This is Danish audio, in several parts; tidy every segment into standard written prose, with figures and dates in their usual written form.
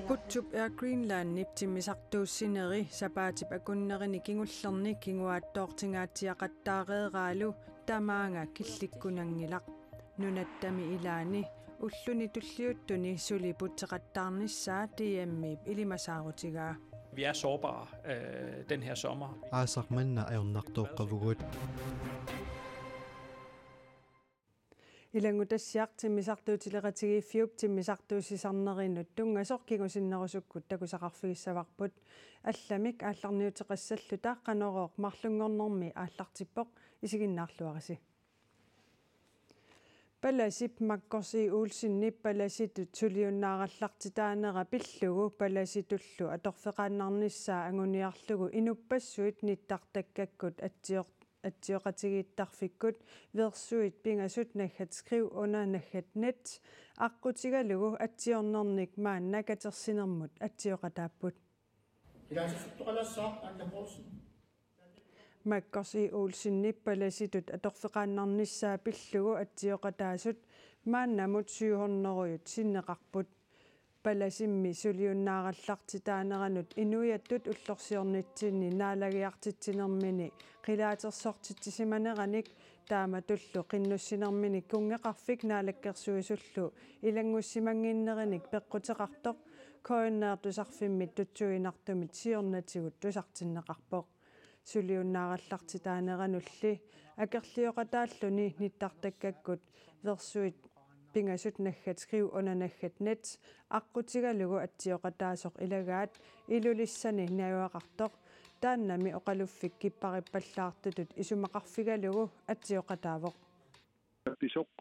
Putsup Air Greenland niptimisartuussineri sapaatip akunnerini kingullerni kinguaattoortingaatiaqattaareeraalu tamaanga killikkunangilaq nunattami ilaani ulluni tulliuttuni suli putseqattaarnissaa DM'ip ilimasaarutigaa. Vi er sårbare den her sommer. Aasarmanna ajornartooqqavugut. Ilangutassiaq timmisartuutileqatigiiffiup timmisartuusisarnerinut tungasorkigusinnerusukkut takusaqarfigissavaqput allamik aallarniuteqassallu taaqqanorooq marlungornermi aallartippoq isiginnaarluarisi palasip makkorsi uulsinni palasitut suliunnaarallartitaanera pillugu palasitullu atorfeqaannarnissaa anguniarlugu inuppassuit nittartakkakkut atsioqatigiittarfikkut versuit pingasut naggat skriv under naggat net aqqutigalugu atsiornernik maanna katersinermut atsioqataapput makkorsi uulsinni palasitut atorfeqaannarnissaa pillugu atsioqataasut maannamut syyhorneruyut sinneqarput palasimmi suliunnaarallartitaaneranut inuiattut ullorsiornitsinni naalagiartitsinermini qilaatersortitsisimananik taamatullu qinnussinermini kungeqarfik naalakkersuisullu ilangussimangиннериник peqqutеqartoq koinneertusarfimmit tutsuginartumit siornatigut tusartinneqarpoq suliunnaarallartitaaneranulli akerlioqataalluni nittartakkakkut versuit pingasut naggat skriv under naggat net aqqutigalugu atsioqataasoq ilagaat ilulissani najuaqartoq taannami oqaluffik kipparippallаарtutut isumaqarfigalugu atsioqataavoq pisoq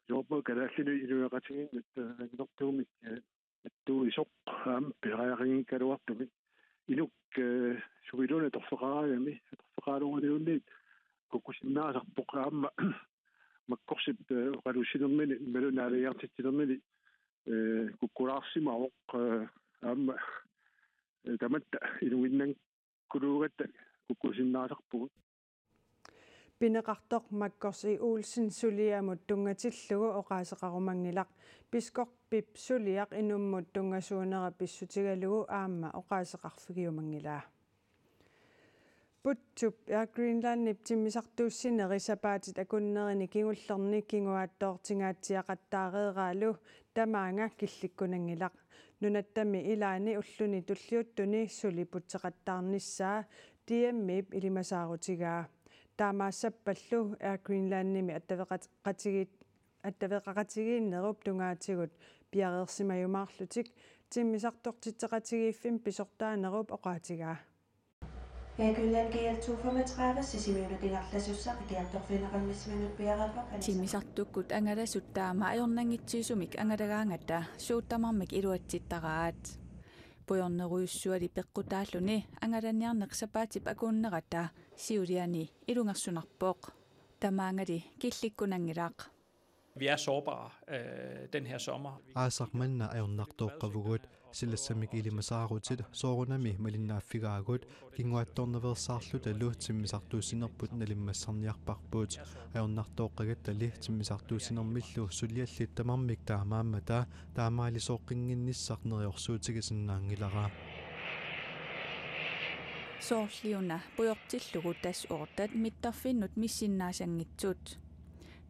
jorbo kalallini iluaqatiginnut annortuumik attuu isoq aam peraariingkaluartumik iluk suviluna torfeqaaragami torfeqaaluunniunniit kukusinnaasarpoq aamma makkorsip oqalussinermini malunaaliartitsinermini kukkulaarsimaoq aamma tamatta iluinnan kuluugatta kukkusinnaasarpugut pineqartoq makkorsi uulsin suliamut tungatillugu oqaaseqarumangilaq piskorpip suliaq inummut tungasuunera pissutigalugu aamma oqaaseqarfigiumangilaa Putsup Air Greenland niptimisartuussineri sapaatit akunnerini kingullerni kinguaattoortingaatiaqattaareeraalu tamaanga killikkunangilaq nunattami ilaani ulluni tulliuttuni suli putseqattaarnissaa DM'ip ilimasaarutigaa taamaassapallu Air Greenlandnimi attavеqaqatigiinnerup tungaatigut piareersimajumaarlutik timmisartortitseqatigiiffim pisortaanerup oqaatigaa timmisartukkut angalasut taama ajornangitsiisumik angalagaangata suuttamarmik iluatsittaraat pujorneruyussuali peqqutaalluni angalaniarneq sapaatip akunnerata siuliani ilungersunarpoq tamaangali killikkunangilaq. Vi er sårbare den her sommer. Aasarmanna ajornartooqqavugut sillassamik ilimasaarutit soorunami malinnaaffikaagut kinguattorneversaarluta timmisartuussinerput nalimmassarniarparpuut ajornartooqqagattali timmisartuussinermillu suliallit tamarmik taamaammata taamaalisoqqinginnissarneriorsuutigisinnaangilaraa soorliuna pujortillugu tassuortat mittarfinnut missinnaasangitsut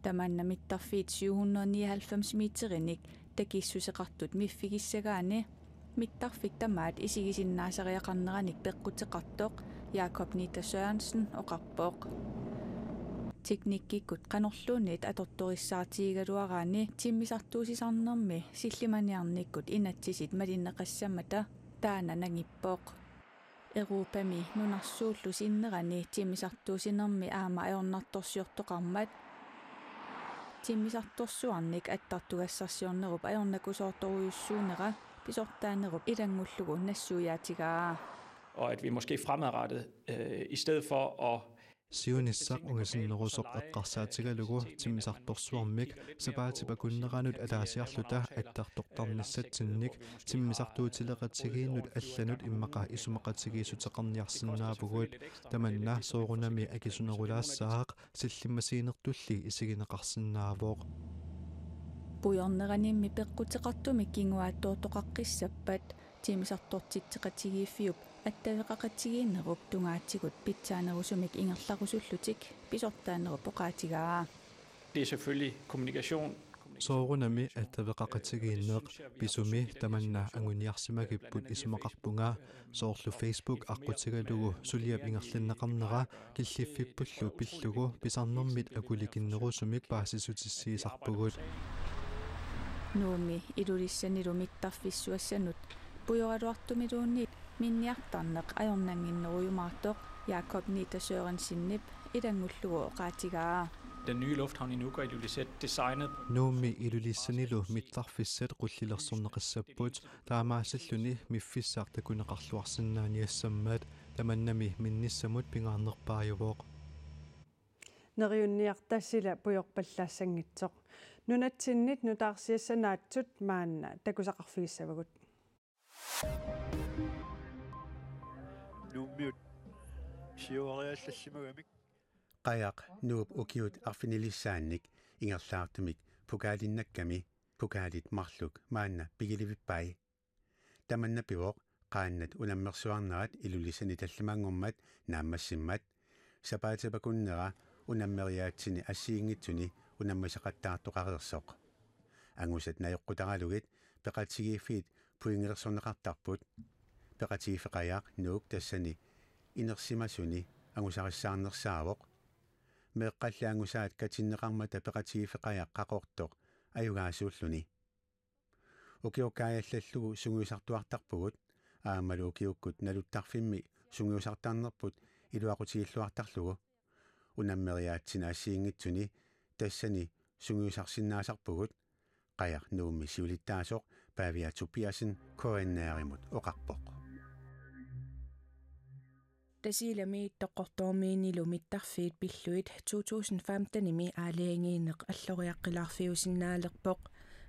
tamanna mittarfiit 799 meterinik takissuseqartut miffigissagaani mittarfik tamaat isigisinnaasariaqarneranik peqqutеqartoq Jakob Nita Sørensen oqarpoq teknikkikkut qanorluunniit atortorissaartigigaluaraani timmisartuusisarnermi sillimaniarnikkut inatsisit malinneqassamata taana nangippoq Euroopami nunarsuullu sinnerani timmisartuusinermi aama ajornartorsiortoqarmat timmisartorsuarnik attartugassarsiornerup ajornakusoortoruyussuunera pisortaanerup ilangullugu nassuujaatigaa og at vi måske fremadrettet i stedet for at siunissaq ungasinnerusoq eqqarsaatigalugu timmisartorsuarmik sapaatip akunneranut alaasiarluta attartortarnissatsinnik timmisartuutileqatigiinnut allanut immaqa isumaqatigiisuteqarniarsinnaapugut tamanna soorunami akisunerulaassaaq sillimasiinertulli isigineqarsinnaavuoq Pujorneranimmi peqqutеqartumik kinguaattuortoqaqqissappat timisartortitteqatigiiffiup attavеqaqatigiinnerup tungaatigut pitsaanerusumik ingerlarusullutik pisortaanerup oqaatigaa. Det er selvfølgelig kommunikation. soorunami attavеqaqatigiinneq pisumi tamanna anguniarsimagipput isumaqarpunga soorlu Facebook aqqutigalugu suliap ingerlinneqarnera killiffippullu pillugu pisarnermit akulikinnerusumik paasisutissiisarpugut Nuumi ilulissannilu mittarfissuassanut pujoraluartumiluunni minniartarneq ajornanginnerujumaartoq Jakob Nita Sørensinnip idangullugu oqaatigaa. Den nye lufthavn i Nuuk og Ilulissat designet. nuumi ilulissanilu mittarfissat qullilersorneqissapput taamaasalluni miffissaartakuneqarluarsinnaaniassammaat tamannami minnissamut pingaarnerpaajuvoq neriunniartassila pujorpallaassanngitsoq nunatsinnit nutaarsiassanaatсут maanna takusaqarfigissavagut nummiut siuariallassimagамик qajaq nuup ukiut arfinilissaannik ingerlaartumik pukaalinnakkami pukaalit marluk maanna pigilivippai tamanna pivoq qaannat unammersuarnerat ilulissani tallamangormat naammassimmat sapaatapakunnera unammeriaatsini assiingitsuni unammasaqattaartoqareersoq angusat najoqqutaqalugit peqatigiiffiit puingelersorneqartarput peqatigiffeqajaq nuuk tassani inersimasuni angusarissаарnersaavoq meeqqallaangusaat katinneqarmata peqatigiffeqajaq qaqortoq ajugaasuulluni ukiukkaajallallugu sunguisartuartarpugut aamalu ukiukkut naluttarfimmi sunguisartarnerput iluaqutigilluartarlugu unammeriaatsina assiingitsuni tassani sunguisarsinnaasarpugut qajaq nuummi siulittaasoq paaviatupiasin koennaarimut oqarpoq Tasilami toqortormiinilu mittarfiit pilluit 2015-imi aaliangiinneq alloriaqqilaarfiusinnaalerpoq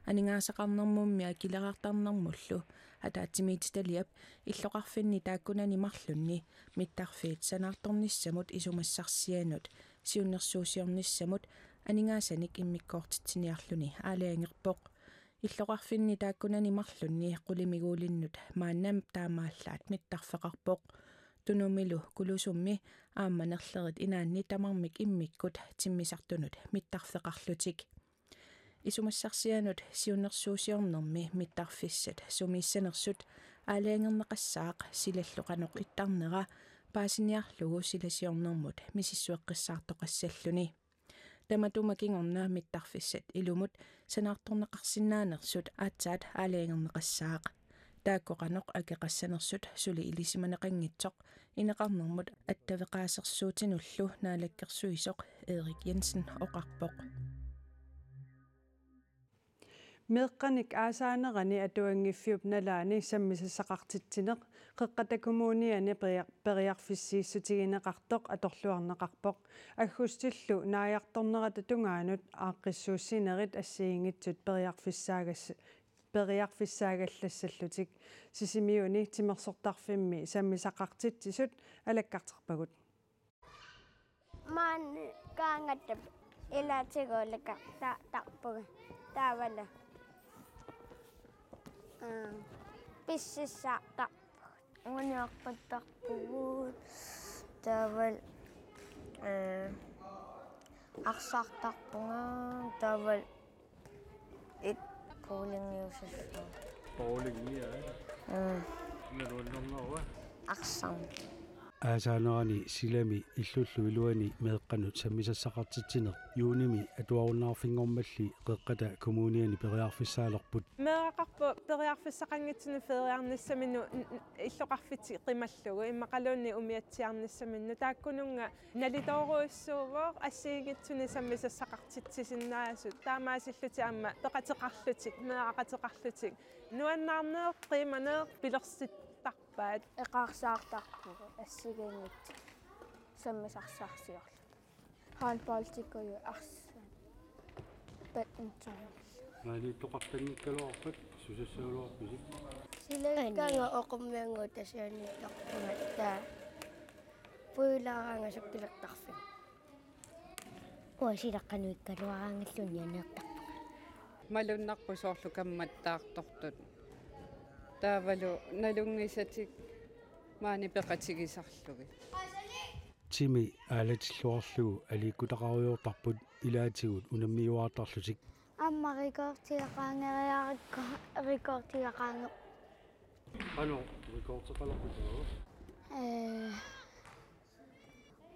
aningaasaqarnermummi akilerartarnermullu ataatimiititaliap illoqarfinni taakkunani marlunni mittarfiit sanaartornissamut isumassarsianut siunnersuusiornissamut aningaassanik immikkoortitsiniarluni aaliangerpoq illoqarfinni taakkunani marlunni qulimiguulinnut maannam taamaallaat mittarfeqarpoq tunumilu kulusummi aammanerlerit inaanni tamarmik immikkut timmisartunut mittarfeqarlutik isumassarsianut siunnersuusiornermi mittarfissat sumiissanersut aaliangerneqassaaq silalluqanoq ittarnera paasiniarlugu silasiornermut misissueqqissaartoqassalluni tamatumakingorna mittarfissat ilumut sanaartorneqarsinnaanersut aatsaat aaliangerneqassaaq taakkoqanoq akeqassanersut suli ilisimanaqanngitsoq ineqarnermut attaveqaasersuutinullu naalakkersuisoq Erik Jensen oqarpoq meeqqanik aasaanerani atuangiffiup nalaani sammisassaqartitsineq qeqqatakumuuniani periarfissiissutigineqartoq atorluarneqarpoq aggustillu naajartornerata tungaanut aaqqissuussinerit assiingitsut periarfissaagallassallutik sisimiuni timersortarfimmi sammisaqartitsisut alakkarterpagut man kaangattap ilatigolaka tarpuga taavalla pississaartarpugut uniarpattarpugut taaval arsaartarpunga taaval Poolingiusassu. Poolingia. Naluannernerua. Arsam. Aasanerani silami illullu iluani meeqqanut sammisassaqartitsineq yuunimi atuarunnaarfingormalli qeqqata kommuniani periarfissaalerput meeqarpu periarfissaqanngitsunu feriarnissaminu illoqarfiti qimallugu immaqaluunni umiatsiarnissaminu taakkununga nalitooruissuuvoq assiingitsuni sammisassaqartitsisinnaasut taamaasilluti amma peqateqarlutik meeqaqateqarlutik nuannaarneeq qiimaneeq pilersit tarpaat eqaarsaartarpugu assigangit sammisarsaarsiorlu handballtikuju arsan badminton naali toqartangikkaluarpat susassauluarpisik silakkaanga oqummiangu tasianiittarpungatta puilaaraanga sappilertarfik silaqqanuikkaluaraangalluni aneertarpuga малуннарпусоорлу камматтаартортут таавалу налунгисатик маани пеқатигисарлуги Timi aalатиллуарлугу аликкутақаруйортарпут илаатигут унаммиуаатарлутик Amma rikoortiaqaangeriarikko rikoortiaqaange ано рекордсеқалерпутаа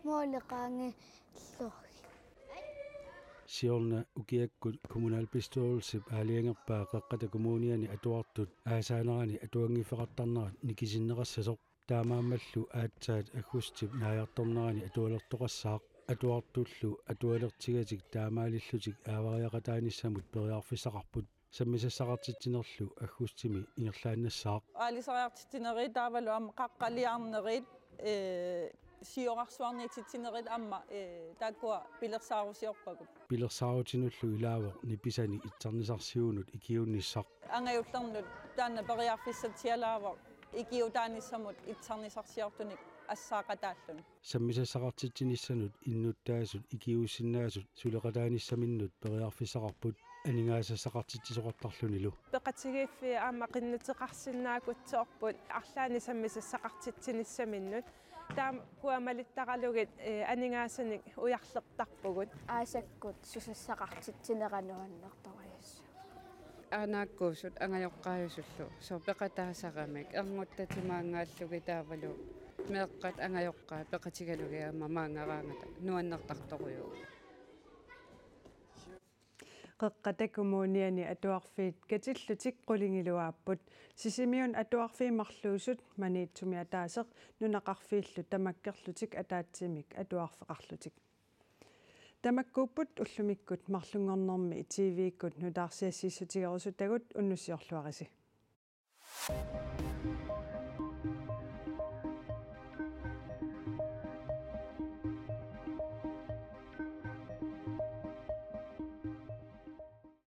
mooleqaange llorgi Siorna ukiakkut kommunalbeståelsip aaliangerpaa qeqqata kommuniani atuartut aasaanerani atuangifeqartarnerat nikisinneqassasoq taamaammallu aatsaat agustip naajartornerani atualertoqassaaq atuartullu atualertigatik taamaalillutik aavariaqataanissamut periarfissaqarput sammisassaqartitsinerlu agustimi ingerlaannassaaq аалисариартитинери таавалу ама қаққалиарнерит сиорарсуарниититсинерит амма тааккуа пилерсаарусиорпагут пилерсаарутинуллу илаавоқ ниписани итсарнисарсиунут икиунниссақ ангаюллернут таана периарфиссатсиалаавоқ икиутааниссамут итсарнисарсиортуник ассаақатааллун саммисассақартитсинissанут иннуттаасут икиуссиннаасут сулеқатааниссаминнут периарфиссақарпут анингаассақартитсисоқартарлунилу пеқатигиффи аама қиннутеқарсинаакутсоорпут арлаани саммисассақартитсиниссаминнут таам куамалиттаралугит анингаассаник уярлертарпугут аасаккут сусассақартитсинерануаннэрториассу анааккуусут ангайоққаажуллу соо пеқатаасарамик эрнгуттатимаангааллуги таавалу меэққат ангайоққаа пеқатигалуги аама маангараангата нуаннертарторуйуу qeqqatakumuuniani atuarfiit katilllutik qulingilуааппут сисимиун атуарфиимарлуусут маниитсумиатаасеқ нунақарфииллу тамаккерлутик атаатсимик атуарфеқарлутик тамаккууппут уллумиккут марлунгорнэрми тв-иккут нутаарсиассииссутигерусутагут уннуссиорлуариси